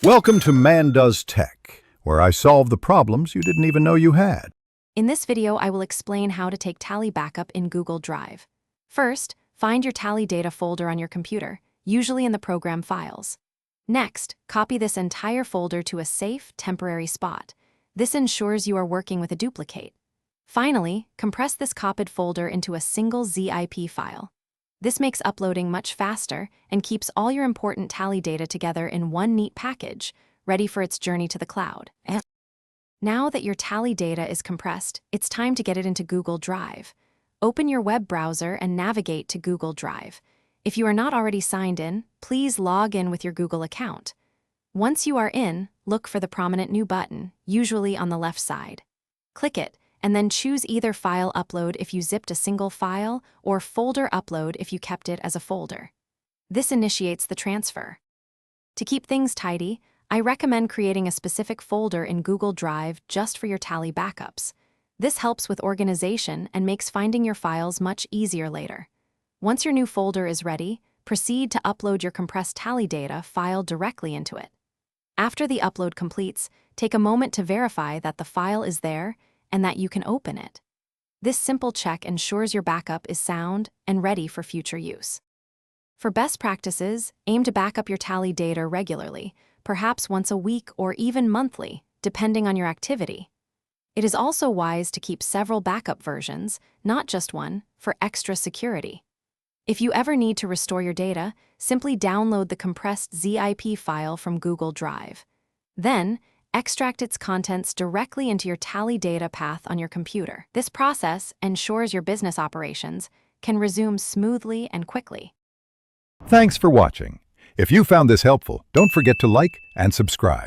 Welcome to Man Does Tech, where I solve the problems you didn't even know you had. In this video, I will explain how to take Tally backup in Google Drive. First, find your Tally data folder on your computer, usually in the program files. Next, copy this entire folder to a safe, temporary spot. This ensures you are working with a duplicate. Finally, compress this copied folder into a single zip file. This makes uploading much faster and keeps all your important Tally data together in one neat package, ready for its journey to the cloud. Now that your Tally data is compressed, it's time to get it into Google Drive. Open your web browser and navigate to Google Drive. If you are not already signed in, please log in with your Google account. Once you are in, look for the prominent New button, usually on the left side. Click it, and then choose either File Upload if you zipped a single file, or Folder Upload if you kept it as a folder. This initiates the transfer. To keep things tidy, I recommend creating a specific folder in Google Drive just for your Tally backups. This helps with organization and makes finding your files much easier later. Once your new folder is ready, proceed to upload your compressed Tally data file directly into it. After the upload completes, take a moment to verify that the file is there and that you can open it. This simple check ensures your backup is sound and ready for future use. For best practices, aim to back up your Tally data regularly, perhaps once a week or even monthly, depending on your activity. It is also wise to keep several backup versions, not just one, for extra security. If you ever need to restore your data, simply download the compressed zip file from Google Drive. Then, extract its contents directly into your Tally data path on your computer. This process ensures your business operations can resume smoothly and quickly. Thanks for watching. If you found this helpful, don't forget to like and subscribe.